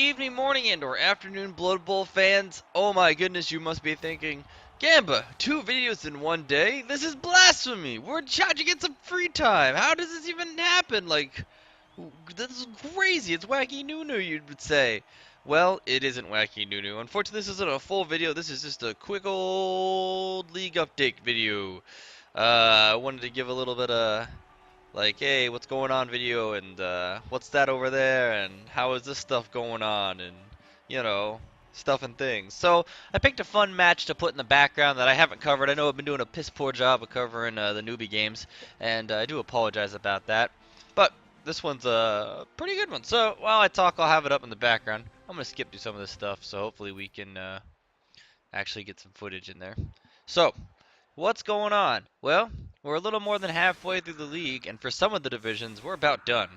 evening, morning, and/or afternoon, Blood Bowl fans. Oh my goodness, you must be thinking, Gamba, 2 videos in one day? This is blasphemy! How'd you get some free time? How does this even happen? Like, this is crazy. It's wacky noo-noo, you would say. Well, it isn't wacky noo-noo. Unfortunately, this isn't a full video. This is just a quick old league update video. I wanted to give a little bit of like, hey, what's going on video, and what's that over there, and how is this stuff going on, and you know, stuff and things. So I picked a fun match to put in the background that I haven't covered. I know I've been doing a piss poor job of covering the newbie games, and I do apologize about that. But this one's a pretty good one. So while I talk, I'll have it up in the background. I'm gonna skip through some of this stuff, so hopefully we can actually get some footage in there. So what's going on? Well, we're a little more than halfway through the league, and for some of the divisions, we're about done.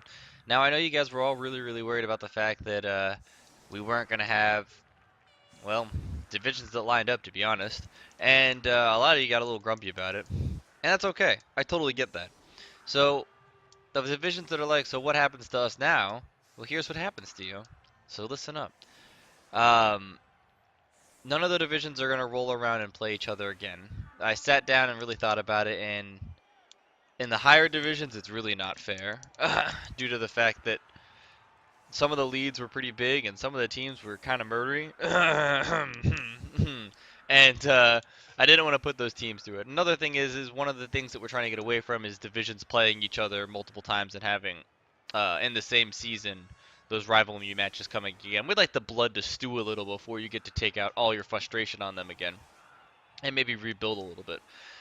Now, I know you guys were all really worried about the fact that we weren't going to have, well, divisions that lined up, to be honest. And a lot of you got a little grumpy about it. And that's okay. I totally get that. So, the divisions that are like, so what happens to us now? Well, here's what happens to you. So listen up. Um, None of the divisions are going to roll around and play each other again. I sat down and really thought about it, and in the higher divisions, it's really not fair due to the fact that some of the leads were pretty big and some of the teams were kind of murdery. And I didn't want to put those teams through it. Another thing is one of the things that we're trying to get away from is divisions playing each other multiple times and having in the same season those rivalry matches coming again. We'd like the blood to stew a little before you get to take out all your frustration on them again and maybe rebuild a little bit.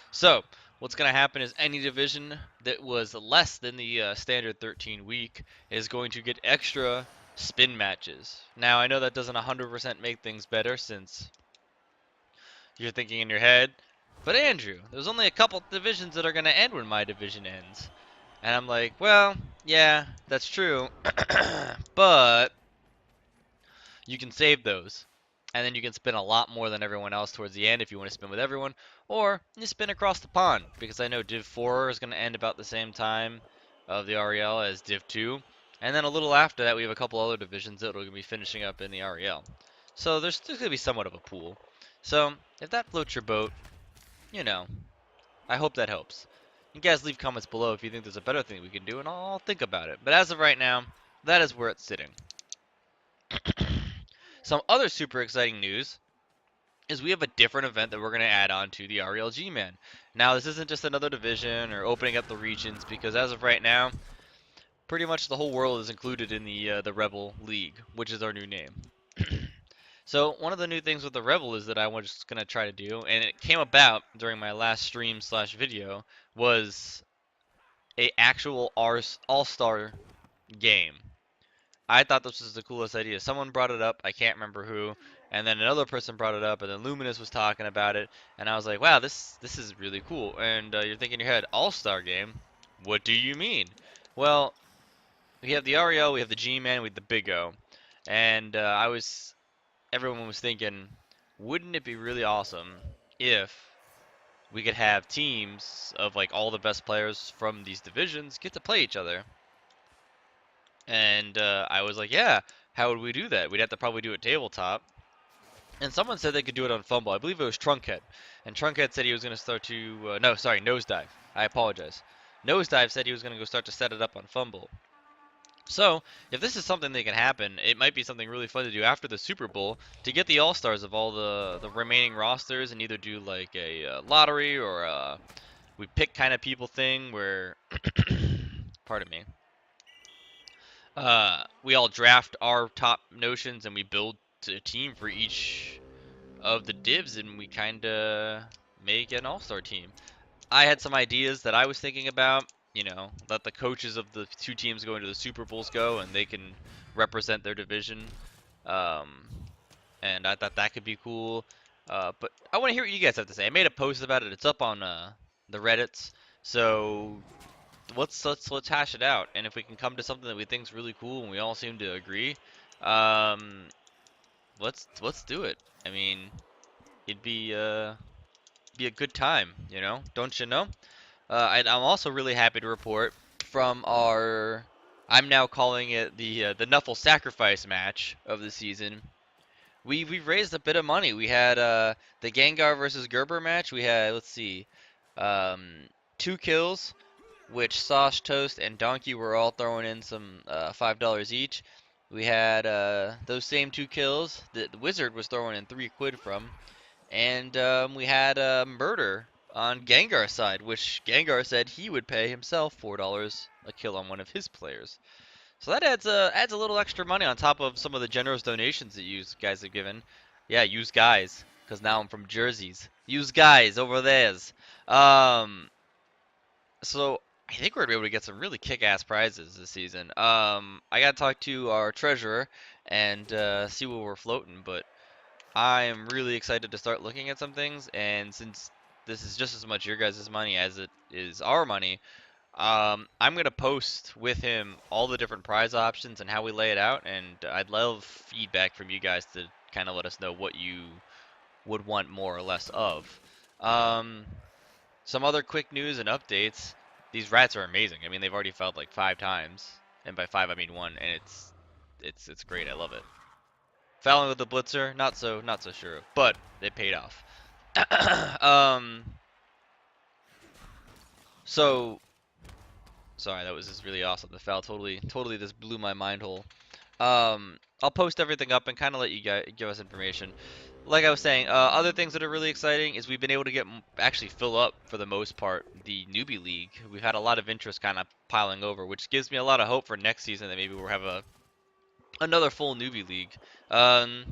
So what's going to happen is any division that was less than the standard 13 week is going to get extra spin matches. Now I know that doesn't 100% make things better since you're thinking in your head, but Andrew, there's only a couple divisions that are going to end when my division ends. And I'm like, well, yeah, that's true, but you can save those. And then you can spin a lot more than everyone else towards the end if you want to spin with everyone. Or you spin across the pond, because I know Div 4 is going to end about the same time of the REL as Div 2. And then a little after that, we have a couple other divisions that are going to be finishing up in the REL. So there's going to be somewhat of a pool. So if that floats your boat, you know, I hope that helps. You guys leave comments below if you think there's a better thing we can do, and I'll think about it. But as of right now, that is where it's sitting. Some other super exciting news is we have a different event that we're going to add on to the RELG Man. Now, this isn't just another division or opening up the regions, because as of right now, pretty much the whole world is included in the ReBBl League, which is our new name. So one of the new things with the ReBBl is that I was going to try to do, and it came about during my last stream slash video, was a actual all-star game. I thought this was the coolest idea. Someone brought it up, I can't remember who, and then another person brought it up, and then Luminous was talking about it, and I was like, wow, this is really cool. And you're thinking in your head, all-star game? What do you mean? Well, we have the REL, we have the G-Man, we have the Big O, and everyone was thinking, wouldn't it be really awesome if we could have teams of like all the best players from these divisions get to play each other? And I was like, yeah, how would we do that? We'd have to probably do it tabletop. And someone said they could do it on Fumble. I believe it was Trunkhead. And Trunkhead said he was going to start to, no, sorry, Nosedive. I apologize. Nosedive said he was going to go start to set it up on Fumble. So, if this is something that can happen, it might be something really fun to do after the Super Bowl to get the All-Stars of all the remaining rosters and either do like a lottery or we pick kind of people thing where, pardon me, we all draft our top notions and we build a team for each of the divs and we kind of make an all-star team. I had some ideas that I was thinking about, you know, let the coaches of the two teams go into the Super Bowls go and they can represent their division. Um, and I thought that could be cool. But I want to hear what you guys have to say. I made a post about it. It's up on the Reddits. So let's hash it out, and if we can come to something that we think is really cool and we all seem to agree, um, let's do it. I mean, it'd be a good time, you know? Don't you know? I'm also really happy to report from our I'm now calling it the Nuffle Sacrifice match of the season. We raised a bit of money. We had the Gengar versus Gerber match. We had, let's see, um, 2 kills, which Sauce, Toast, and Donkey were all throwing in some $5 each. We had those same 2 kills. The Wizard was throwing in 3 quid from, and we had Murder on Gengar's side, which Gengar said he would pay himself $4 a kill on one of his players. So that adds a little extra money on top of some of the generous donations that you guys have given. Yeah, use guys, because now I'm from Jerseys. Use guys over theirs. Um, so I think we're gonna be able to get some really kick-ass prizes this season. I gotta talk to our treasurer and see what we're floating, but I am really excited to start looking at some things. And since this is just as much your guys' money as it is our money, I'm gonna post with him all the different prize options and how we lay it out, and I'd love feedback from you guys to kind of let us know what you would want more or less of. Um, some other quick news and updates. These rats are amazing. I mean, they've already felt like 5 times, and by five I mean one, and it's great. I love it. Fouling with the blitzer, not so sure, but it paid off. um, so sorry, that was just really awesome. The foul totally just blew my mind hole. I'll post everything up and kind of let you guys give us information. Like I was saying, other things that are really exciting is we've been able to get actually fill up for the most part the newbie league. We've had a lot of interest kind of piling over, which gives me a lot of hope for next season that maybe we'll have another full newbie league. Um,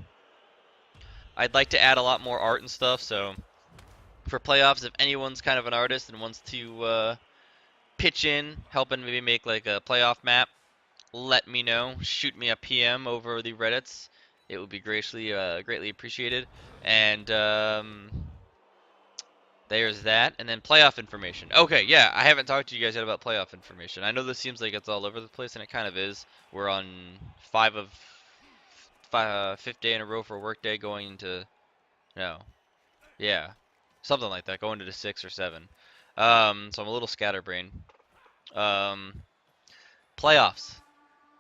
I'd like to add a lot more art and stuff. So for playoffs, if anyone's kind of an artist and wants to pitch in, helping maybe make like a playoff map, let me know. Shoot me a PM over the Reddits. It would be greatly appreciated. And there's that. And then playoff information. Okay, yeah, I haven't talked to you guys yet about playoff information. I know this seems like it's all over the place, and it kind of is. We're on fifth day in a row for workday, going into no, yeah, something like that, going into 6 or 7. So I'm a little scatterbrained. Um, playoffs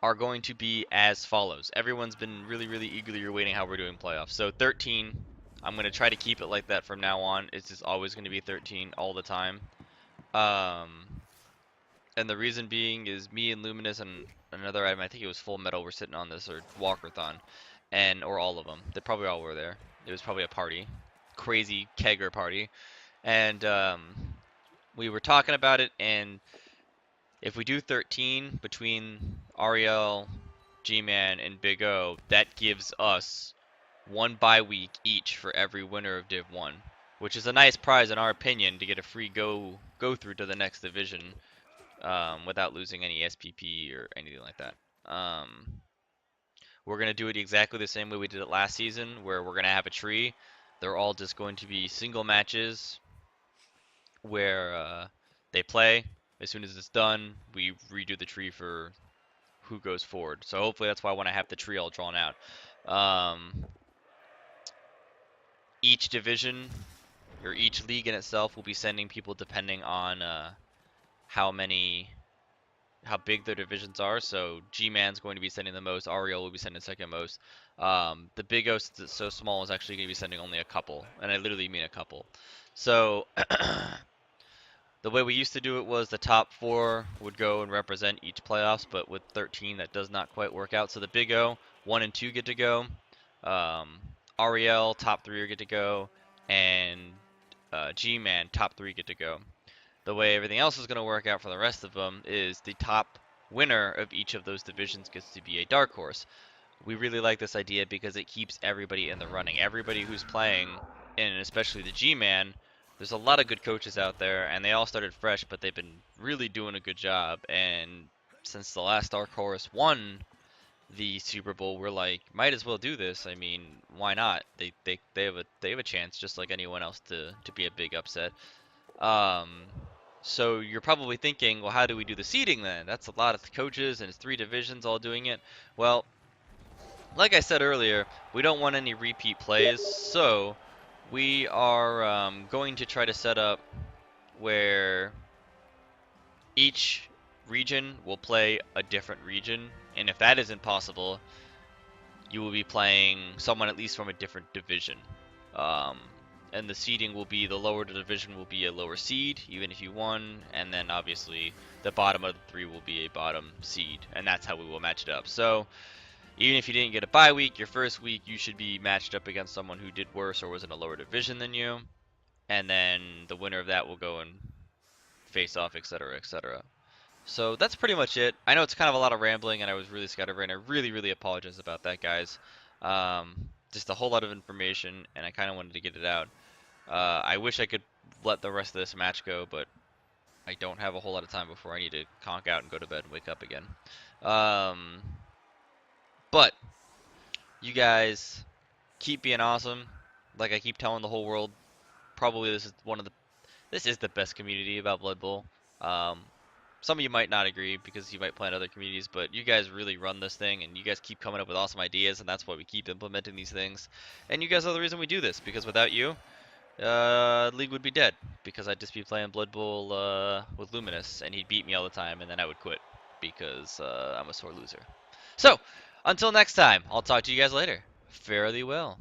are going to be as follows. Everyone's been really eagerly awaiting how we're doing playoffs. So 13, I'm going to try to keep it like that from now on. It's just always going to be 13 all the time. Um, and the reason being is me and Luminous and another item, I think it was Full Metal, were sitting on this, or Walkerthon, or all of them. They probably all were there. It was probably a party. Crazy kegger party. And we were talking about it, and if we do 13 between Ariel, G-Man, and Big O, that gives us one bye week each for every winner of Div 1, which is a nice prize in our opinion to get a free go through to the next division without losing any SPP or anything like that. We're going to do it exactly the same way we did it last season, where we're going to have a tree. They're all just going to be single matches where they play. As soon as it's done, we redo the tree for who goes forward. So hopefully that's why when I have the tree all drawn out. Each division or each league in itself will be sending people depending on how big their divisions are. So G-Man's going to be sending the most. Ariel will be sending second most. The Big O, since it's so small, is actually going to be sending only a couple, and I literally mean a couple. So the way we used to do it was the top 4 would go and represent each playoffs, but with 13 that does not quite work out. So the Big O, 1 and 2 get to go. Ariel, top 3 are get to go, and G-Man, top 3 get to go. The way everything else is going to work out for the rest of them is the top winner of each of those divisions gets to be a dark horse. We really like this idea because it keeps everybody in the running. Everybody who's playing, and especially the G-Man, there's a lot of good coaches out there, and they all started fresh, but they've been really doing a good job. And since the last dark horse won the Super Bowl, we're like, might as well do this. I mean, why not? They have a chance, just like anyone else, to be a big upset. Um, so you're probably thinking, well, how do we do the seeding then? That's a lot of coaches, and it's 3 divisions all doing it. Well, like I said earlier, we don't want any repeat plays, so we are going to try to set up where each region will play a different region, and if that isn't possible, you will be playing someone at least from a different division. Um, and the seeding will be, the lower the division will be a lower seed, even if you won, and then obviously the bottom of the three will be a bottom seed, and that's how we will match it up. So even if you didn't get a bye week, your first week you should be matched up against someone who did worse or was in a lower division than you, and then the winner of that will go and face off, etc., etc. So that's pretty much it. I know it's kind of a lot of rambling, and I was really scatterbrained. I really, really apologize about that, guys. Just a whole lot of information, and I kind of wanted to get it out. I wish I could let the rest of this match go, but I don't have a whole lot of time before I need to conk out and go to bed and wake up again. Um, but you guys keep being awesome. Like I keep telling the whole world, probably this is the best community about Blood Bowl. Um, some of you might not agree because you might play in other communities, but you guys really run this thing, and you guys keep coming up with awesome ideas, and that's why we keep implementing these things. And you guys are the reason we do this, because without you, League would be dead, because I'd just be playing Blood Bowl with Luminous, and he'd beat me all the time, and then I would quit, because I'm a sore loser. So, until next time, I'll talk to you guys later. Fare thee well.